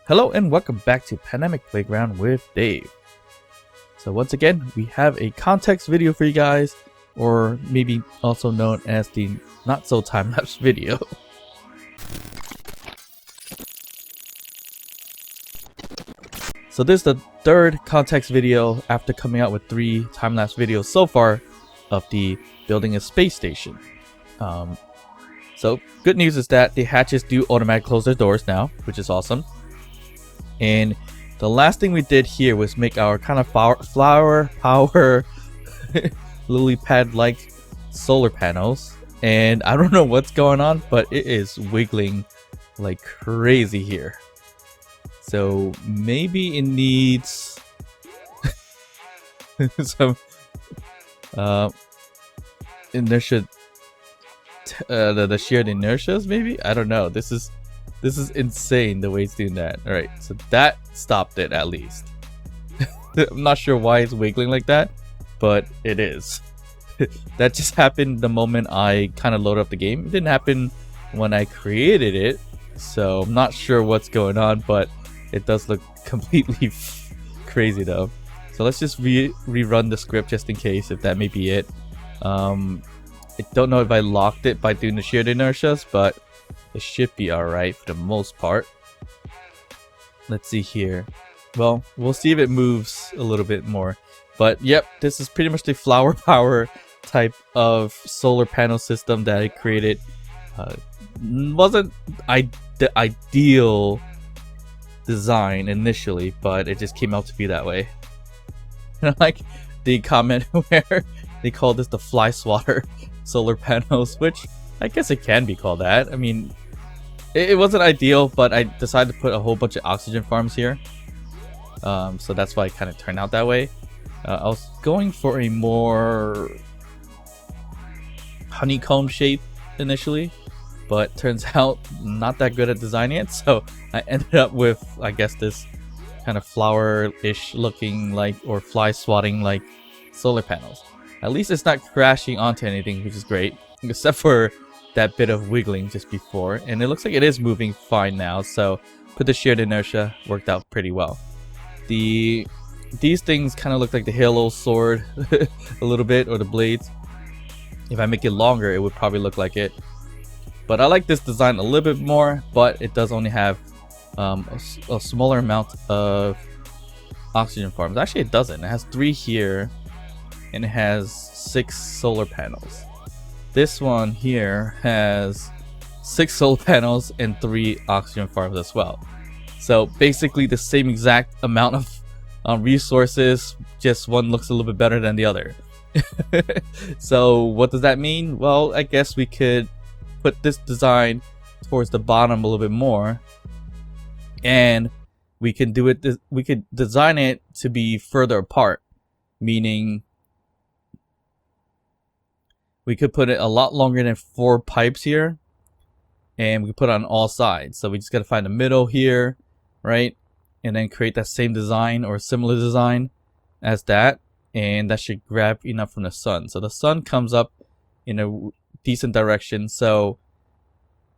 Hello and welcome back to Pandemic Playground with Dave. So once again, we have a context video for you guys, or maybe also known as the not so time-lapse video. So this is the third context video after coming out with 3 time-lapse videos so far of the building a space station. So good news is that the hatches do automatically close their doors now, which is awesome. And the last thing we did here was make our kind of flower power lily pad like solar panels, and I don't know what's going on, but it is wiggling like crazy here. So maybe it needs some inertia, the shared inertias maybe. I don't know. This is insane the way it's doing that. All right, so that stopped it at least. I'm not sure why it's wiggling like that, but it is. That just happened the moment I kind of loaded up the game. It didn't happen when I created it, so I'm not sure what's going on, but it does look completely crazy though. So let's just rerun the script just in case, if that may be it. I don't know if I locked it by doing the shared inertias, but it should be alright for the most part. Let's see here. Well, we'll see if it moves a little bit more. But yep, this is pretty much the flower power type of solar panel system that I created. Wasn't the ideal design initially, but it just came out to be that way. And I like the comment where they call this the fly swatter solar panels, which I guess it can be called that. I mean, it wasn't ideal, but I decided to put a whole bunch of oxygen farms here. So that's why it kind of turned out that way. I was going for a more honeycomb shape initially, but turns out not that good at designing it. So I ended up with, I guess, this kind of flower-ish looking like, or fly swatting like solar panels. At least it's not crashing onto anything, which is great, except for that bit of wiggling just before. And it looks like it is moving fine now, so put the shared inertia worked out pretty well. These things kind of look like the Halo sword a little bit, or the blades. If I make it longer, it would probably look like it. But I like this design a little bit more, but it does only have a smaller amount of oxygen farms. Actually, it doesn't. It has 3 here, and it has 6 solar panels. This one here has 6 solar panels and 3 oxygen farms as well. So basically the same exact amount of resources, just one looks a little bit better than the other. So what does that mean? Well, I guess we could put this design towards the bottom a little bit more, and we can do it. We could design it to be further apart, meaning we could put it a lot longer than 4 pipes here, and we could put it on all sides. So we just got to find the middle here, right? And then create that same design or similar design as that, and that should grab enough from the sun. So the sun comes up in a decent direction. So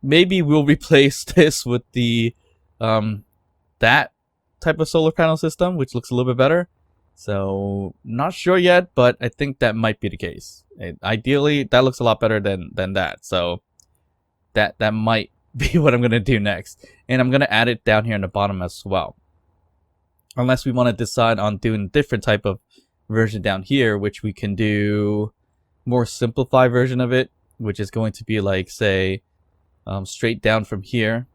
maybe we'll replace this with the that type of solar panel system, which looks a little bit better. So not sure yet, but I think that might be the case. Ideally, that looks a lot better than that. So that might be what I'm gonna do next, and I'm gonna add it down here in the bottom as well. Unless we want to decide on doing a different type of version down here, which we can do more simplified version of it, which is going to be like, say, straight down from here,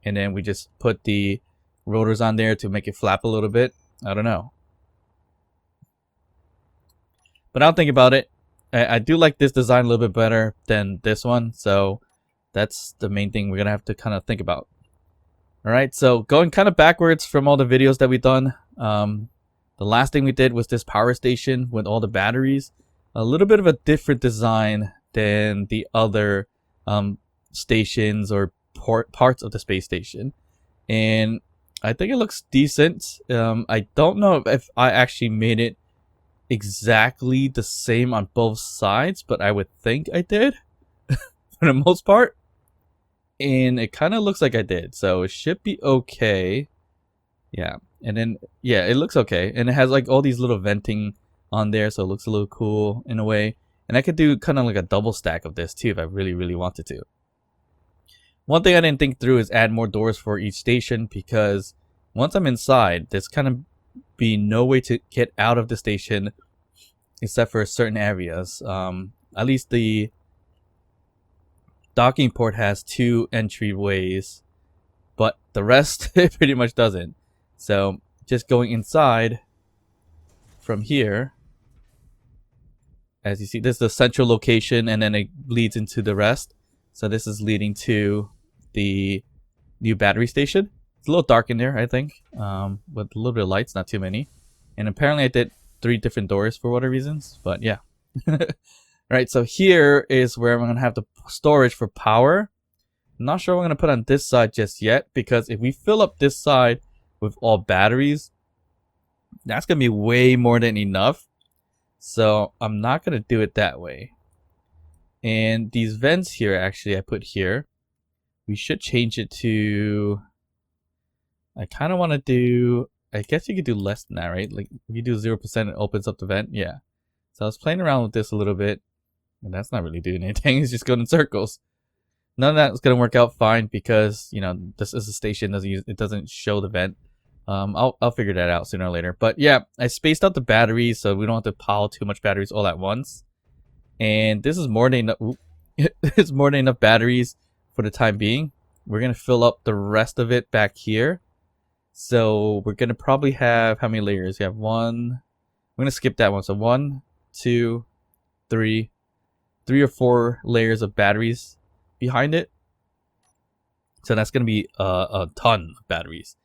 and then we just put the rotors on there to make it flap a little bit. I don't know. But I'll think about it. I do like this design a little bit better than this one, so that's the main thing we're gonna have to kind of think about. Alright, so going kind of backwards from all the videos that we've done, the last thing we did was this power station with all the batteries. A little bit of a different design than the other stations or parts of the space station, and I think it looks decent. I don't know if I actually made it exactly the same on both sides, but I would think I did for the most part. And it kind of looks like I did, so it should be okay. Yeah, and then yeah, it looks okay, and it has like all these little venting on there, so it looks a little cool in a way. And I could do kind of like a double stack of this too if I really wanted to. One thing I didn't think through is add more doors for each station, because once I'm inside, there's kind of be no way to get out of the station except for certain areas. At least the docking port has 2 entryways, but the rest it pretty much doesn't. So just going inside from here, as you see, this is the central location, and then it leads into the rest. So this is leading to the new battery station. It's a little dark in there, I think, with a little bit of lights, not too many. And apparently I did 3 different doors for whatever reasons, but yeah. Alright, so here is where I'm going to have the storage for power. I'm not sure what I'm going to put on this side just yet, because if we fill up this side with all batteries, that's going to be way more than enough. So I'm not going to do it that way. And these vents here, actually, I put here. We should change it to... I kind of want to do... I guess you could do less than that, right? Like, if you do 0%, it opens up the vent. Yeah. So I was playing around with this a little bit. And that's not really doing anything. It's just going in circles. None of that is going to work out fine because, you know, this is a station. It doesn't show the vent. I'll figure that out sooner or later. But yeah, I spaced out the batteries so we don't have to pile too much batteries all at once. And this is more than enough. It's more than enough batteries for the time being. We're going to fill up the rest of it back here. So we're going to probably have how many layers? You have 1. I'm going to skip that one. So 1, 2, 3 or 4 layers of batteries behind it. So that's going to be a ton of batteries.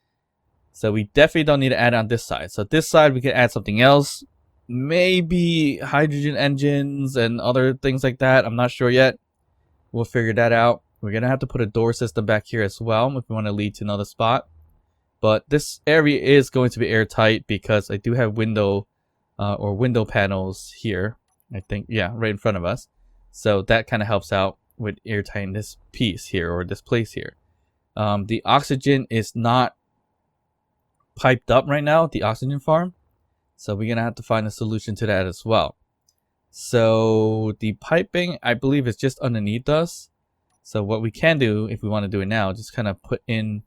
So we definitely don't need to add on this side. So this side we can add something else. Maybe hydrogen engines and other things like that. I'm not sure yet. We'll figure that out. We're going to have to put a door system back here as well if we want to lead to another spot. But this area is going to be airtight because I do have window panels here. I think, yeah, right in front of us. So that kind of helps out with airtighting this piece here, or this place here. The oxygen is not piped up right now, the oxygen farm. So we're going to have to find a solution to that as well. So the piping, I believe, is just underneath us. So what we can do, if we want to do it now, just kind of put in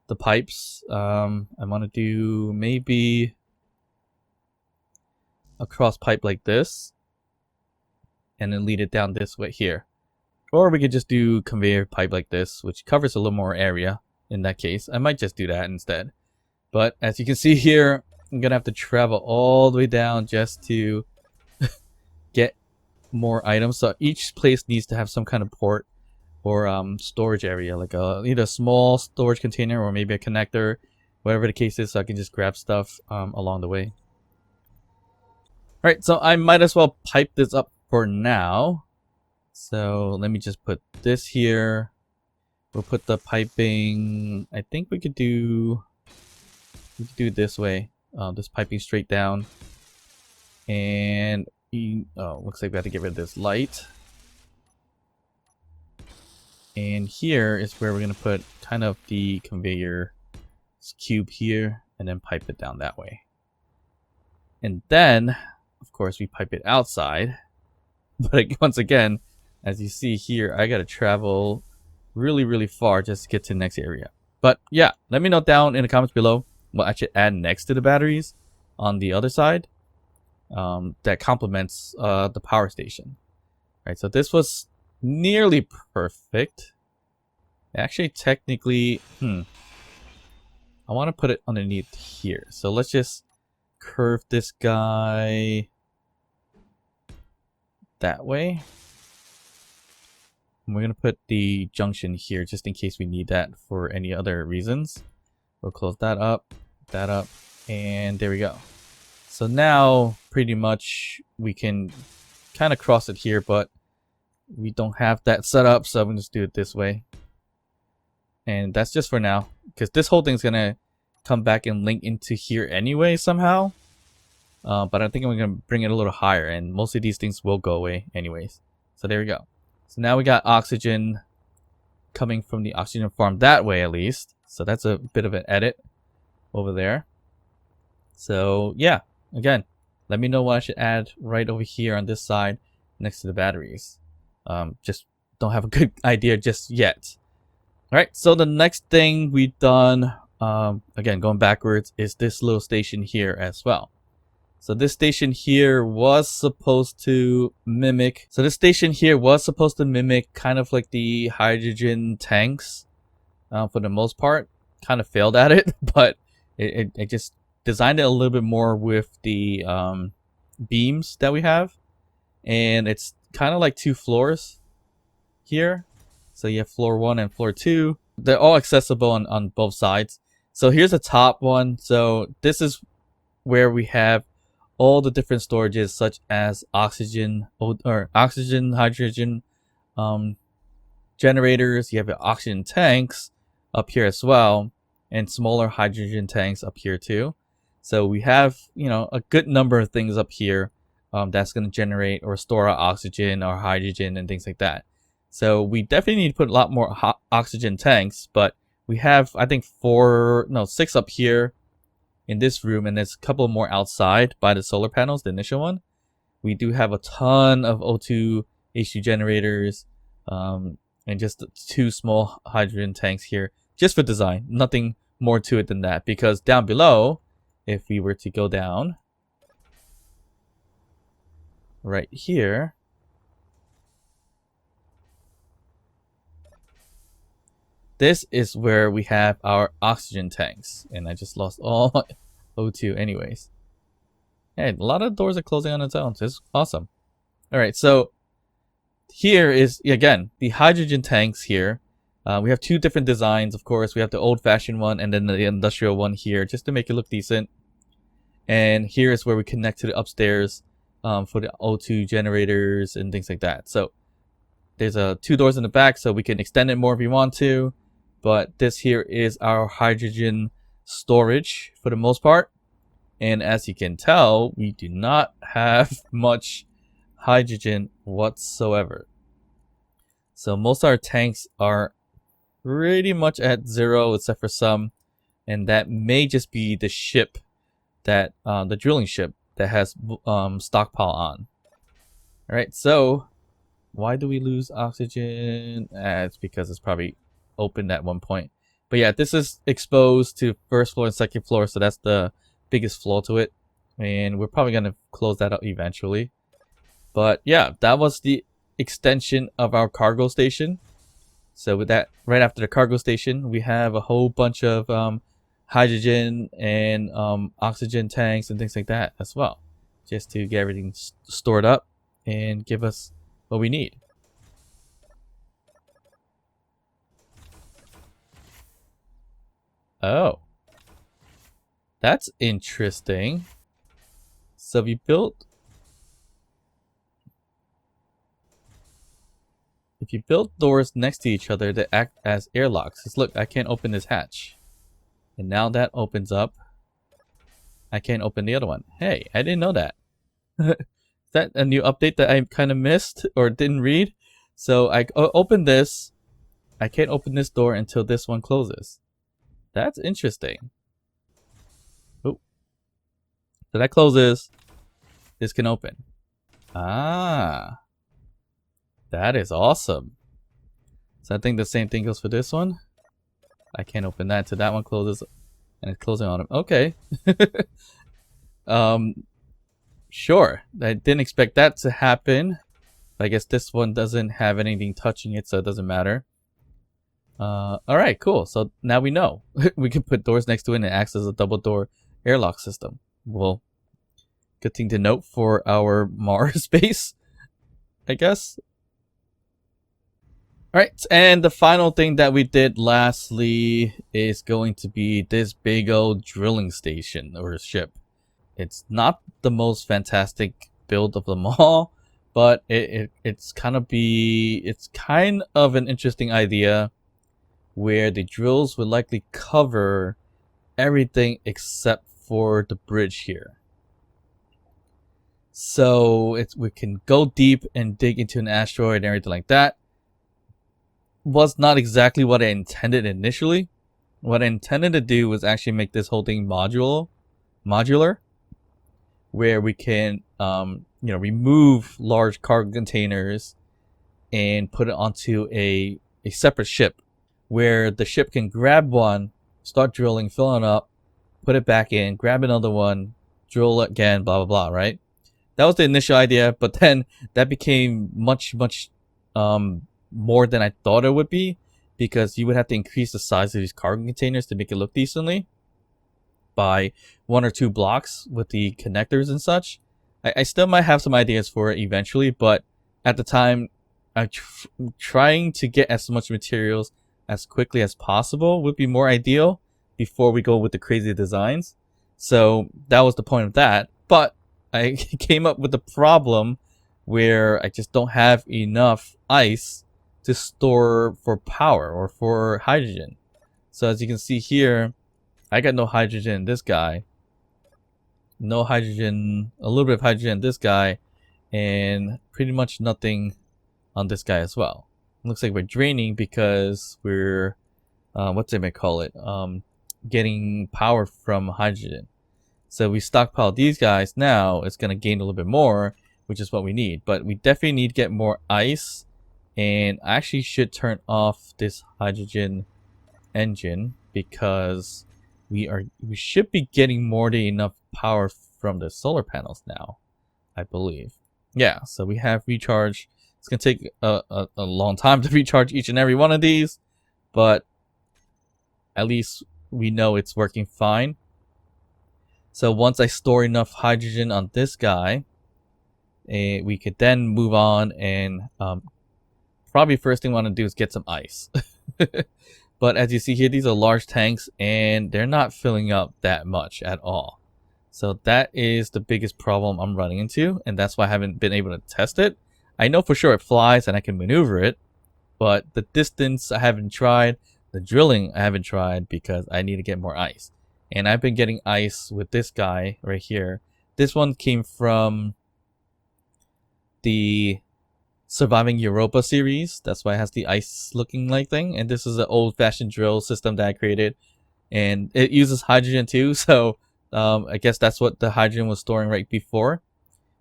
the pipes. I want to do maybe a cross pipe like this, and then lead it down this way here. Or we could just do conveyor pipe like this, which covers a little more area in that case. I might just do that instead. But as you can see here, I'm going to have to travel all the way down just to get more items. So each place needs to have some kind of port or storage area, like either a small storage container or maybe a connector, whatever the case is, so I can just grab stuff along the way. Alright, so I might as well pipe this up for now. So let me just put this here. We'll put the piping, I think we could do it this way. This piping straight down. And looks like we have to get rid of this light. And here is where we're going to put kind of the conveyor cube here, and then pipe it down that way. And then, of course, we pipe it outside. But once again, as you see here, I got to travel really far just to get to the next area. But yeah, let me know down in the comments below what I should add next to the batteries on the other side that complements the power station. All right, so this was nearly perfect. Actually, technically, I want to put it underneath here. So let's just curve this guy that way. And we're going to put the junction here just in case we need that for any other reasons. We'll close that up, and there we go. So now pretty much we can kind of cross it here, but we don't have that set up, so I'm going to just do it this way. And that's just for now, because this whole thing's going to come back and link into here anyway somehow. But I think I'm going to bring it a little higher, and most of these things will go away anyways. So there we go. So now we got oxygen coming from the oxygen farm that way at least. So that's a bit of an edit. over there. So yeah, again, let me know what I should add right over here on this side next to the batteries. Just don't have a good idea just yet. All right, so the next thing we've done, again, going backwards, is this little station here as well. So this station here was supposed to mimic, kind of like the hydrogen tanks for the most part. Kind of failed at it, but it just designed it a little bit more with the beams that we have. And it's kind of like 2 floors here. So you have floor 1 and floor 2. They're all accessible on both sides. So here's the top one. So this is where we have all the different storages, such as oxygen, hydrogen generators. You have oxygen tanks up here as well, and smaller hydrogen tanks up here too. So we have, a good number of things up here that's going to generate or store our oxygen or hydrogen and things like that. So we definitely need to put a lot more oxygen tanks, but we have, I think, 6 up here in this room, and there's a couple more outside by the solar panels, the initial one. We do have a ton of O2 H2 generators, and just 2 small hydrogen tanks here, just for design. Nothing more to it than that, because down below, if we were to go down right here, this is where we have our oxygen tanks. And I just lost all my O2 anyways. Hey, a lot of doors are closing on its own. So it's awesome. Alright, so here is, again, the hydrogen tanks here. We have 2 different designs, of course. We have the old-fashioned one and then the industrial one here, just to make it look decent. And here is where we connect to the upstairs for the O2 generators and things like that. So there's 2 doors in the back, so we can extend it more if we want to. But this here is our hydrogen storage for the most part. And as you can tell, we do not have much hydrogen whatsoever. So most of our tanks are pretty much at 0 except for some. And that may just be the ship that, the drilling ship that has stockpile on. Alright, so why do we lose oxygen? It's because it's probably opened at one point. But yeah, this is exposed to first floor and second floor, so that's the biggest flaw to it. And we're probably going to close that up eventually. But yeah, that was the extension of our cargo station. So with that, right after the cargo station, we have a whole bunch of hydrogen and oxygen tanks and things like that as well, just to get everything stored up and give us what we need. Oh, that's interesting. So we built, if you build doors next to each other that act as airlocks, just look, I can't open this hatch. And now that opens up. I can't open the other one. Hey, I didn't know that. Is that a new update that I kind of missed or didn't read? So I open this. I can't open this door until this one closes. That's interesting. Oh. So that closes. This can open. Ah. That is awesome. So I think the same thing goes for this one. I can't open that until that one closes. And it's closing on him. Okay. Sure. I didn't expect that to happen. I guess this one doesn't have anything touching it, so it doesn't matter. Alright, cool. So now we know. We can put doors next to it and it acts as a double door airlock system. Well, good thing to note for our Mars base, I guess. Alright, and the final thing that we did lastly is going to be this big old drilling station or ship. It's not the most fantastic build of them all, but it's kind of an interesting idea where the drills would likely cover everything except for the bridge here. So we can go deep and dig into an asteroid and everything like that. Was not exactly what I intended initially, what I intended to do was actually make this whole thing modular, where we can, remove large cargo containers and put it onto a separate ship, where the ship can grab one, start drilling, filling up, put it back in, grab another one, drill again, blah, blah, blah, right? That was the initial idea, but then that became much more than I thought it would be, because you would have to increase the size of these cargo containers to make it look decently by 1 or 2 blocks with the connectors and such. I still might have some ideas for it eventually, but at the time, I'm trying to get as much materials as quickly as possible would be more ideal before we go with the crazy designs. So that was the point of that. But I came up with the problem where I just don't have enough ice to store for power or for hydrogen. So as you can see here, I got no hydrogen in this guy, no hydrogen, a little bit of hydrogen in this guy, and pretty much nothing on this guy as well. It looks like we're draining because we're, what they may call it, getting power from hydrogen. So we stockpile these guys now, it's going to gain a little bit more, which is what we need. But we definitely need to get more ice, and I actually should turn off this hydrogen engine because we should be getting more than enough power from the solar panels now, I believe. Yeah, so we have recharge. It's going to take a long time to recharge each and every one of these, but at least we know it's working fine. So once I store enough hydrogen on this guy, we could then move on, and probably first thing I want to do is get some ice. But as you see here, these are large tanks and they're not filling up that much at all. So that is the biggest problem I'm running into, and that's why I haven't been able to test it. I know for sure it flies and I can maneuver it, but the distance I haven't tried, the drilling I haven't tried because I need to get more ice. And I've been getting ice with this guy right here. This one came from the Surviving Europa series. That's why it has the ice looking like thing. And this is an old fashioned drill system that I created. And it uses hydrogen too. So I guess that's what the hydrogen was storing right before.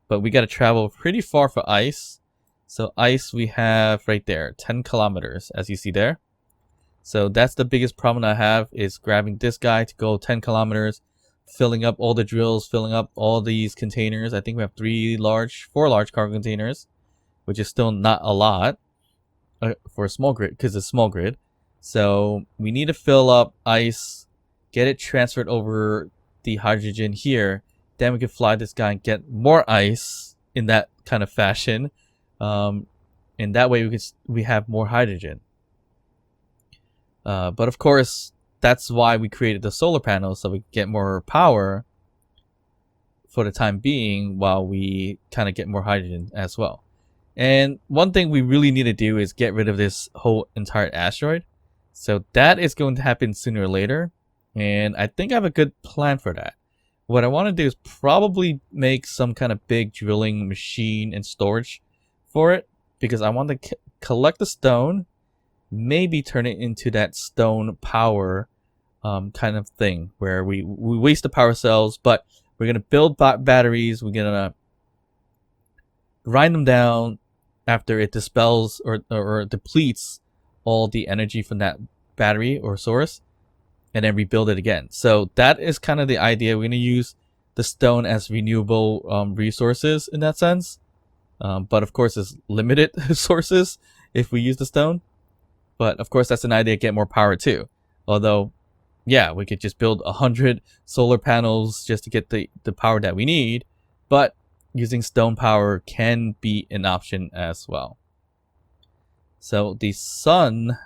But we got to travel pretty far for ice. So ice we have right there, 10 kilometers, as you see there. So that's the biggest problem I have, is grabbing this guy to go 10 kilometers, filling up all the drills, filling up all these containers. I think we have 4 large cargo containers, which is still not a lot for a small grid, because it's a small grid. So we need to fill up ice, get it transferred over the hydrogen here. Then we can fly this guy and get more ice in that kind of fashion. And that way we have more hydrogen. But of course, that's why we created the solar panels, so we can get more power for the time being while we kind of get more hydrogen as well. And one thing we really need to do is get rid of this whole entire asteroid. So that is going to happen sooner or later. And I think I have a good plan for that. What I want to do is probably make some kind of big drilling machine and storage for it, because I want to collect the stone, maybe turn it into that stone power kind of thing, where we waste the power cells, but we're going to build batteries. We're going to grind them down after it dispels or depletes all the energy from that battery or source, and then rebuild it again. So that is kind of the idea. We're going to use the stone as renewable resources in that sense. But of course, it's limited sources if we use the stone. But of course, that's an idea to get more power too. Although, yeah, we could just build 100 solar panels just to get the power that we need. But using stone power can be an option as well. So the sun...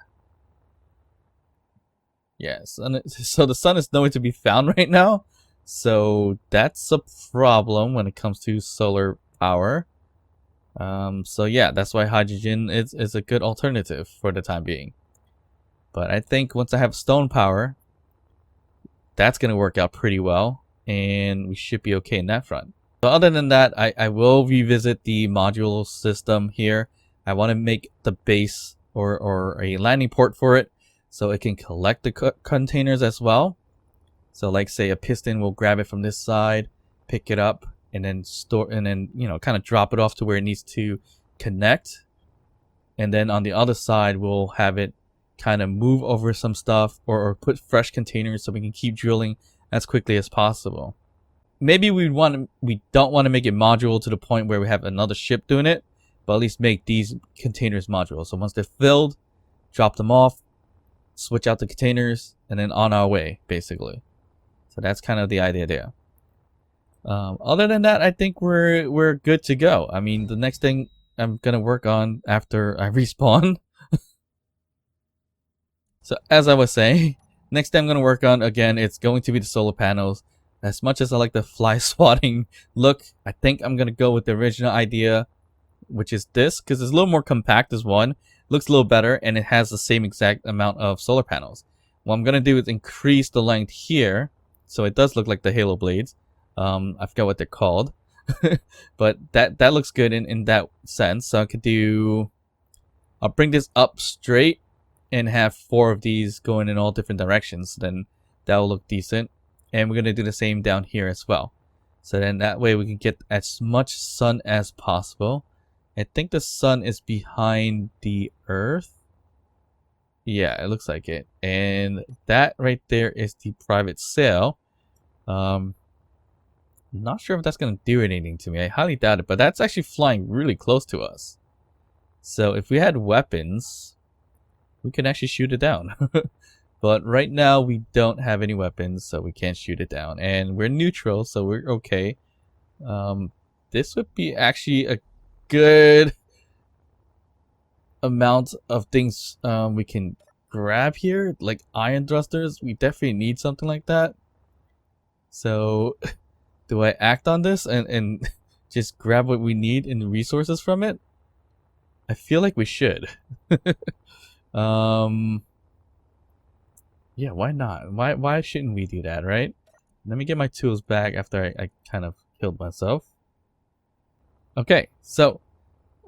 Yes, so the sun is nowhere to be found right now. So that's a problem when it comes to solar power. So yeah, that's why hydrogen is a good alternative for the time being. But I think once I have stone power, that's going to work out pretty well, and we should be okay in that front. So other than that, I will revisit the module system here. I want to make the base or a landing port for it. so it can collect the containers as well. So like say a piston will grab it from this side, pick it up, and then store, and then, you know, kind of drop it off to where it needs to connect. And then on the other side, we'll have it kind of move over some stuff, or put fresh containers so we can keep drilling as quickly as possible. Maybe we don't want to make it modular to the point where we have another ship doing it, but at least make these containers modular. So once they're filled, drop them off, switch out the containers, and then on our way, basically. So that's kind of the idea there. Other than that, I think we're good to go. I mean, the next thing I'm gonna work on after I respawn. So as I was saying, next thing I'm gonna work on, again, it's going to be the solar panels. As much as I like the fly swatting look, I think I'm gonna go with the original idea, which is this, because it's a little more compact as one. Looks a little better, and it has the same exact amount of solar panels. What I'm gonna do is increase the length here, so it does look like the Halo blades. I forgot what they're called, but that looks good in that sense. So I could do, I'll bring this up straight and have 4 of these going in all different directions. Then that will look decent. And we're gonna do the same down here as well. So then that way we can get as much sun as possible. I think the sun is behind the Earth. Yeah, it looks like it. And that right there is the private sail. I'm not sure if that's going to do anything to me. I highly doubt it, but that's actually flying really close to us. So if we had weapons, we can actually shoot it down. But right now we don't have any weapons, so we can't shoot it down. And we're neutral, so we're okay. This would be actually a good amount of things we can grab here, like iron thrusters. We definitely need something like that. So do I act on this and just grab what we need and the resources from it? I feel like we should. Yeah, why not? Why shouldn't we do that, right? Let me get my tools back after I kind of killed myself. Okay, so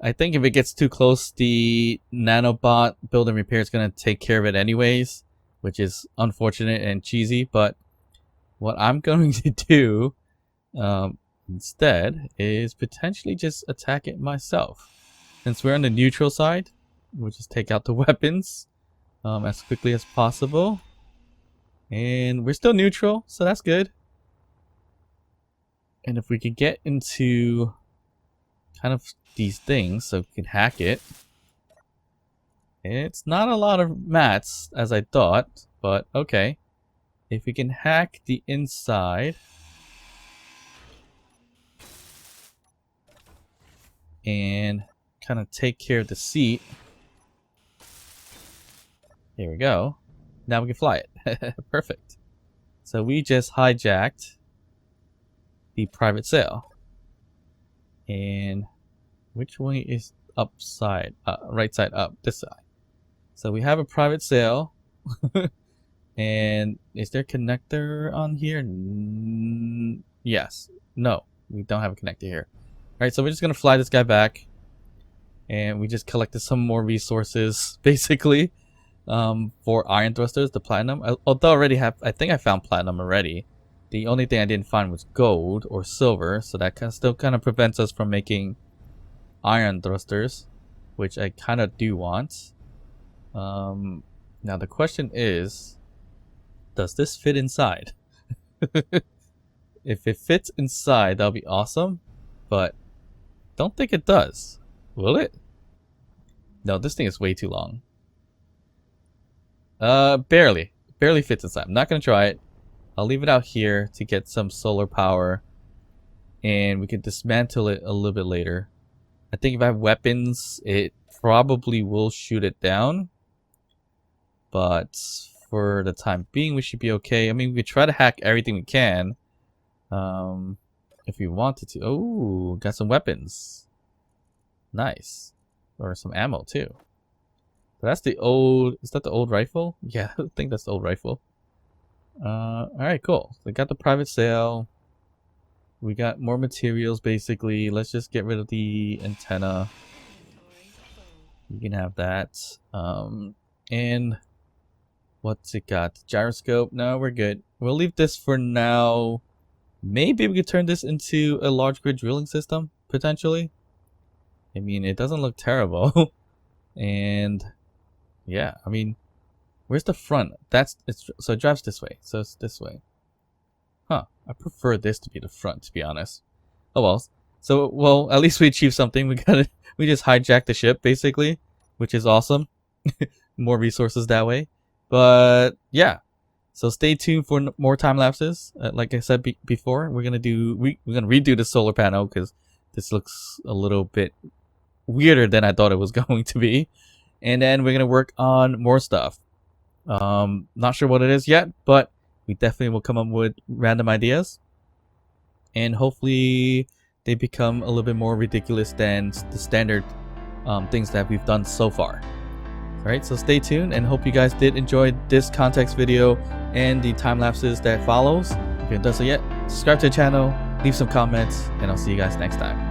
I think if it gets too close, the nanobot build and repair is going to take care of it anyways, which is unfortunate and cheesy. But what I'm going to do instead is potentially just attack it myself. Since we're on the neutral side, we'll just take out the weapons as quickly as possible. And we're still neutral, so that's good. And if we could get into kind of these things so we can hack it. It's not a lot of mats as I thought, but okay. If we can hack the inside and kind of take care of the seat. Here we go. Now we can fly it. Perfect. So we just hijacked the private sail. And which way is upside? Right side up. This side. So we have a private sail. And is there a connector on here? Yes. No, we don't have a connector here. Alright, so we're just going to fly this guy back. And we just collected some more resources, basically. For iron thrusters, the platinum. Although I already have, I think I found platinum already. The only thing I didn't find was gold or silver, so that still kind of prevents us from making iron thrusters, which I kind of do want. Now the question is, does this fit inside? If it fits inside, that'll be awesome, but don't think it does. Will it? No, this thing is way too long. Barely fits inside. I'm not gonna try it. I'll leave it out here to get some solar power, and we can dismantle it a little bit later. I think if I have weapons, it probably will shoot it down, but for the time being, we should be okay. I mean, we could try to hack everything we can, if we wanted to. Oh, got some weapons. Nice, or some ammo too. But that's the old, is that the old rifle? Yeah, I think that's the old rifle. Alright, cool. So we got the private sail. We got more materials, basically. Let's just get rid of the antenna. You can have that. And What's it got? Gyroscope? No, we're good. We'll leave this for now. Maybe we could turn this into a large grid drilling system, potentially. I mean, it doesn't look terrible. And yeah, I mean, where's the front? So it drives this way. So it's this way. Huh. I prefer this to be the front, to be honest. Oh well. So, well, at least we achieved something. We just hijacked the ship, basically, which is awesome. More resources that way. But yeah, so stay tuned for more time lapses. Like I said before, we're gonna redo the solar panel because this looks a little bit weirder than I thought it was going to be. And then we're gonna work on more stuff. Not sure what it is yet, but we definitely will come up with random ideas, and hopefully they become a little bit more ridiculous than the standard things that we've done so far. Alright, so stay tuned and hope you guys did enjoy this context video and the time lapses that follows. If you haven't done so yet, subscribe to the channel, leave some comments, and I'll see you guys next time.